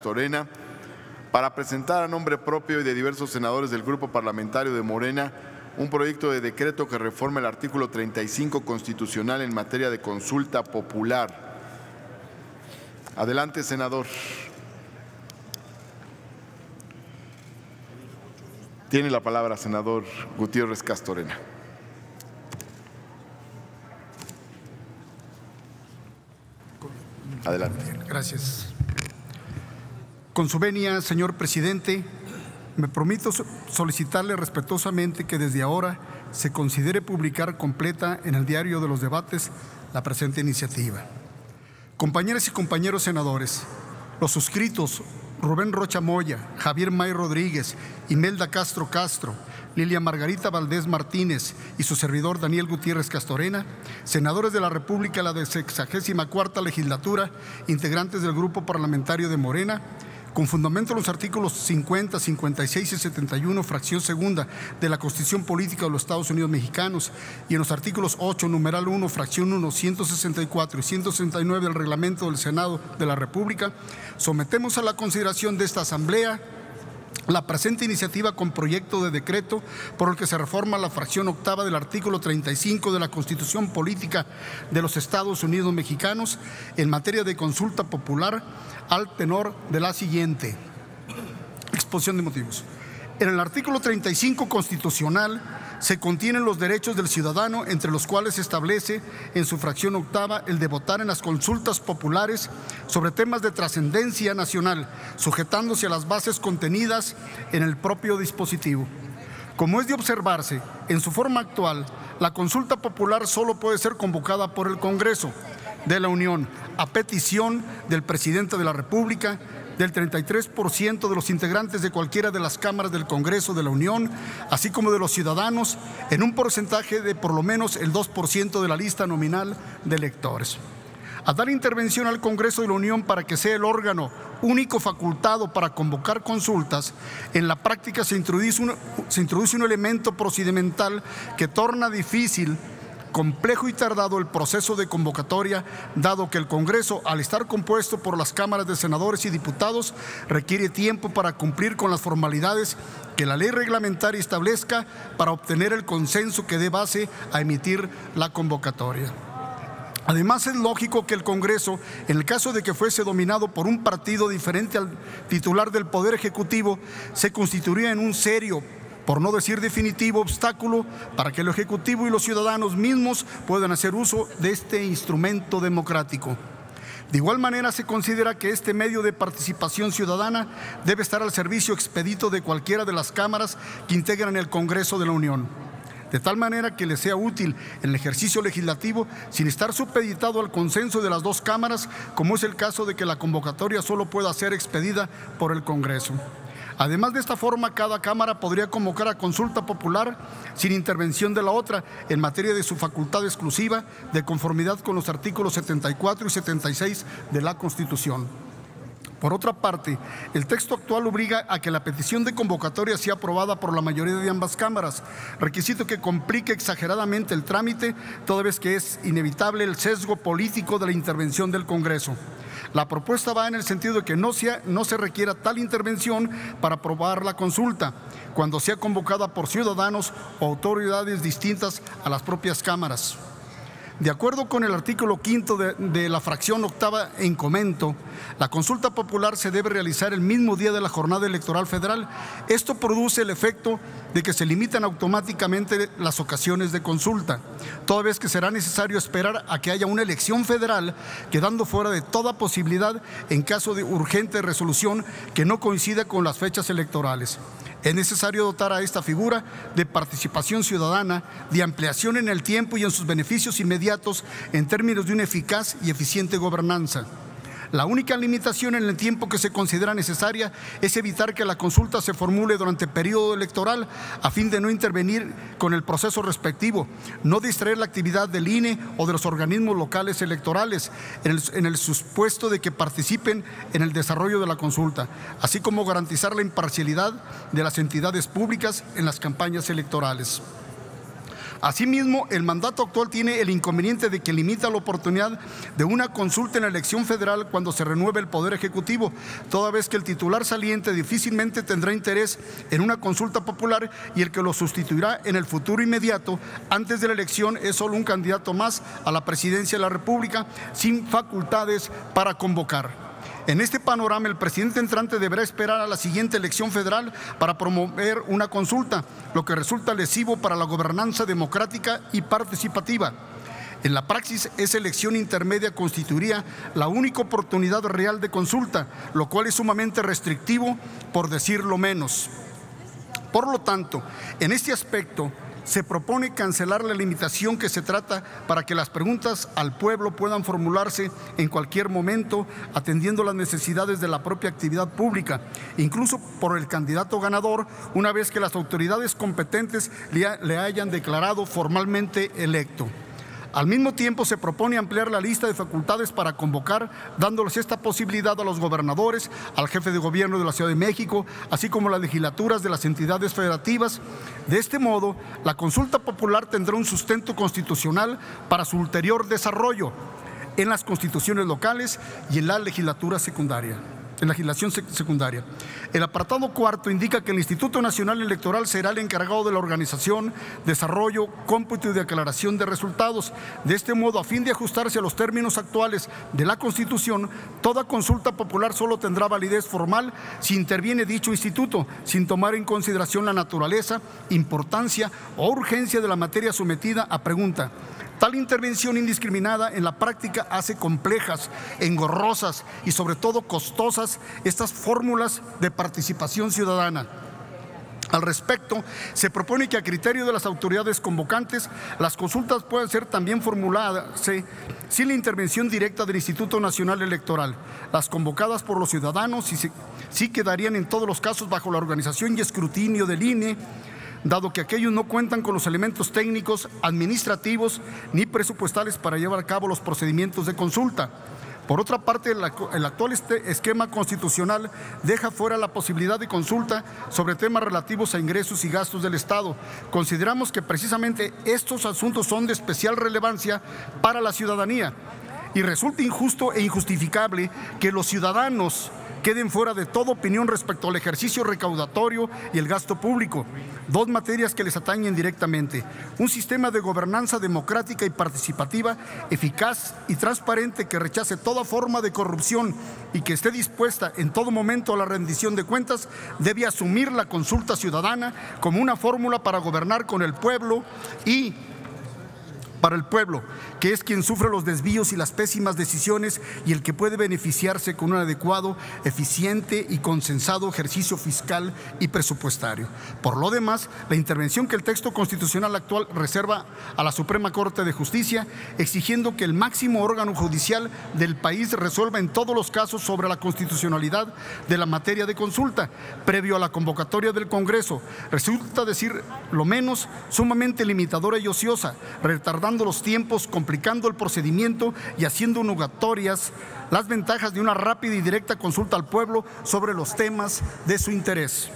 Castorena para presentar a nombre propio y de diversos senadores del Grupo Parlamentario de Morena un proyecto de decreto que reforma el artículo 35 constitucional en materia de consulta popular. Adelante, senador. Tiene la palabra, senador Gutiérrez Castorena. Adelante. Gracias. Con su venia, señor presidente, me prometo solicitarle respetuosamente que desde ahora se considere publicar completa en el Diario de los Debates la presente iniciativa. Compañeras y compañeros senadores, los suscritos Rubén Rocha Moya, Javier May Rodríguez, Imelda Castro Castro, Lilia Margarita Valdés Martínez y su servidor Daniel Gutiérrez Castorena, senadores de la República, la 64ª legislatura, integrantes del Grupo Parlamentario de Morena, con fundamento en los artículos 50, 56 y 71, fracción segunda de la Constitución Política de los Estados Unidos Mexicanos y en los artículos 8, numeral 1, fracción 1, 164 y 169 del Reglamento del Senado de la República, sometemos a la consideración de esta Asamblea la presente iniciativa con proyecto de decreto por el que se reforma la fracción octava del artículo 35 de la Constitución Política de los Estados Unidos Mexicanos en materia de consulta popular al tenor de la siguiente. Exposición de motivos. En el artículo 35 constitucional se contienen los derechos del ciudadano, entre los cuales se establece en su fracción octava el de votar en las consultas populares sobre temas de trascendencia nacional, sujetándose a las bases contenidas en el propio dispositivo. Como es de observarse, en su forma actual, la consulta popular solo puede ser convocada por el Congreso de la Unión a petición del presidente de la República, del 33% de los integrantes de cualquiera de las cámaras del Congreso de la Unión, así como de los ciudadanos, en un porcentaje de por lo menos el 2% de la lista nominal de electores. A dar intervención al Congreso de la Unión para que sea el órgano único facultado para convocar consultas, en la práctica se introduce un elemento procedimental que torna difícil, complejo y tardado el proceso de convocatoria, dado que el Congreso, al estar compuesto por las cámaras de senadores y diputados, requiere tiempo para cumplir con las formalidades que la ley reglamentaria establezca para obtener el consenso que dé base a emitir la convocatoria. Además, es lógico que el Congreso, en el caso de que fuese dominado por un partido diferente al titular del Poder Ejecutivo, se constituiría en un serio, por no decir definitivo, obstáculo para que el Ejecutivo y los ciudadanos mismos puedan hacer uso de este instrumento democrático. De igual manera, se considera que este medio de participación ciudadana debe estar al servicio expedito de cualquiera de las cámaras que integran el Congreso de la Unión, de tal manera que le sea útil en el ejercicio legislativo sin estar supeditado al consenso de las dos cámaras, como es el caso de que la convocatoria solo pueda ser expedida por el Congreso. Además, de esta forma, cada Cámara podría convocar a consulta popular sin intervención de la otra en materia de su facultad exclusiva, de conformidad con los artículos 74 y 76 de la Constitución. Por otra parte, el texto actual obliga a que la petición de convocatoria sea aprobada por la mayoría de ambas cámaras, requisito que complica exageradamente el trámite, toda vez que es inevitable el sesgo político de la intervención del Congreso. La propuesta va en el sentido de que no se requiera tal intervención para aprobar la consulta, cuando sea convocada por ciudadanos o autoridades distintas a las propias cámaras. De acuerdo con el artículo 5 de la fracción octava en comento, la consulta popular se debe realizar el mismo día de la jornada electoral federal. Esto produce el efecto de que se limitan automáticamente las ocasiones de consulta, toda vez que será necesario esperar a que haya una elección federal, quedando fuera de toda posibilidad en caso de urgente resolución que no coincida con las fechas electorales. Es necesario dotar a esta figura de participación ciudadana, de ampliación en el tiempo y en sus beneficios inmediatos en términos de una eficaz y eficiente gobernanza. La única limitación en el tiempo que se considera necesaria es evitar que la consulta se formule durante el periodo electoral a fin de no intervenir con el proceso respectivo, no distraer la actividad del INE o de los organismos locales electorales en el supuesto de que participen en el desarrollo de la consulta, así como garantizar la imparcialidad de las entidades públicas en las campañas electorales. Asimismo, el mandato actual tiene el inconveniente de que limita la oportunidad de una consulta en la elección federal cuando se renueve el Poder Ejecutivo, toda vez que el titular saliente difícilmente tendrá interés en una consulta popular y el que lo sustituirá en el futuro inmediato, antes de la elección, es solo un candidato más a la presidencia de la República sin facultades para convocar. En este panorama, el presidente entrante deberá esperar a la siguiente elección federal para promover una consulta, lo que resulta lesivo para la gobernanza democrática y participativa. En la praxis, esa elección intermedia constituiría la única oportunidad real de consulta, lo cual es sumamente restrictivo, por decirlo menos. Por lo tanto, en este aspecto, se propone cancelar la limitación que se trata para que las preguntas al pueblo puedan formularse en cualquier momento, atendiendo las necesidades de la propia actividad pública, incluso por el candidato ganador, una vez que las autoridades competentes le hayan declarado formalmente electo. Al mismo tiempo, se propone ampliar la lista de facultades para convocar, dándoles esta posibilidad a los gobernadores, al jefe de gobierno de la Ciudad de México, así como las legislaturas de las entidades federativas. De este modo, la consulta popular tendrá un sustento constitucional para su ulterior desarrollo en las constituciones locales y en la legislatura secundaria. En la legislación secundaria. El apartado cuarto indica que el Instituto Nacional Electoral será el encargado de la organización, desarrollo, cómputo y declaración de resultados. De este modo, a fin de ajustarse a los términos actuales de la Constitución, toda consulta popular solo tendrá validez formal si interviene dicho instituto, sin tomar en consideración la naturaleza, importancia o urgencia de la materia sometida a pregunta. Tal intervención indiscriminada en la práctica hace complejas, engorrosas y sobre todo costosas estas fórmulas de participación ciudadana. Al respecto, se propone que a criterio de las autoridades convocantes, las consultas puedan ser también formuladas sin la intervención directa del Instituto Nacional Electoral. Las convocadas por los ciudadanos sí quedarían en todos los casos bajo la organización y escrutinio del INE, dado que aquellos no cuentan con los elementos técnicos, administrativos ni presupuestales para llevar a cabo los procedimientos de consulta. Por otra parte, el actual esquema constitucional deja fuera la posibilidad de consulta sobre temas relativos a ingresos y gastos del Estado. Consideramos que precisamente estos asuntos son de especial relevancia para la ciudadanía y resulta injusto e injustificable que los ciudadanos queden fuera de toda opinión respecto al ejercicio recaudatorio y el gasto público, dos materias que les atañen directamente. Un sistema de gobernanza democrática y participativa, eficaz y transparente, que rechace toda forma de corrupción y que esté dispuesta en todo momento a la rendición de cuentas, debe asumir la consulta ciudadana como una fórmula para gobernar con el pueblo y para el pueblo, que es quien sufre los desvíos y las pésimas decisiones y el que puede beneficiarse con un adecuado, eficiente y consensado ejercicio fiscal y presupuestario. Por lo demás, la intervención que el texto constitucional actual reserva a la Suprema Corte de Justicia, exigiendo que el máximo órgano judicial del país resuelva en todos los casos sobre la constitucionalidad de la materia de consulta, previo a la convocatoria del Congreso, resulta, decir lo menos, sumamente limitadora y ociosa, retardando los tiempos, complicando el procedimiento y haciendo nugatorias las ventajas de una rápida y directa consulta al pueblo sobre los temas de su interés.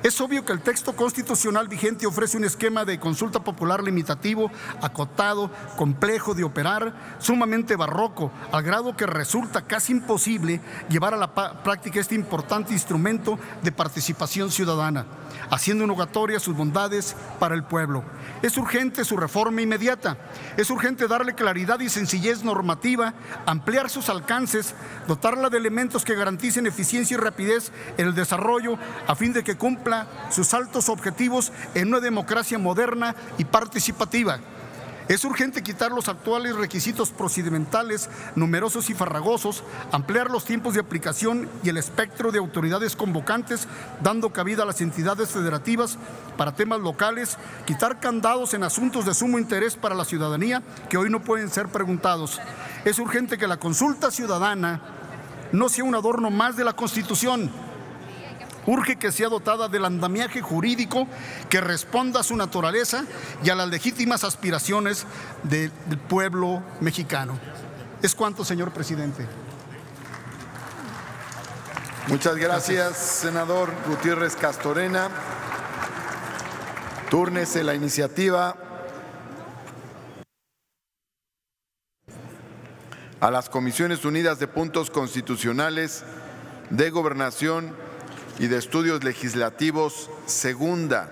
Es obvio que el texto constitucional vigente ofrece un esquema de consulta popular limitativo, acotado, complejo de operar, sumamente barroco, al grado que resulta casi imposible llevar a la práctica este importante instrumento de participación ciudadana, haciendo nugatoria sus bondades para el pueblo. Es urgente su reforma inmediata, es urgente darle claridad y sencillez normativa, ampliar sus alcances, dotarla de elementos que garanticen eficiencia y rapidez en el desarrollo, a fin de que cumpla sus altos objetivos en una democracia moderna y participativa. Es urgente quitar los actuales requisitos procedimentales numerosos y farragosos, ampliar los tiempos de aplicación y el espectro de autoridades convocantes, dando cabida a las entidades federativas para temas locales, quitar candados en asuntos de sumo interés para la ciudadanía que hoy no pueden ser preguntados. Es urgente que la consulta ciudadana no sea un adorno más de la Constitución. Urge que sea dotada del andamiaje jurídico que responda a su naturaleza y a las legítimas aspiraciones del pueblo mexicano. Es cuanto, señor presidente. Muchas gracias, senador Gutiérrez Castorena. Túrnese la iniciativa. a las Comisiones Unidas de Puntos Constitucionales, de Gobernación y de Estudios Legislativos, segunda.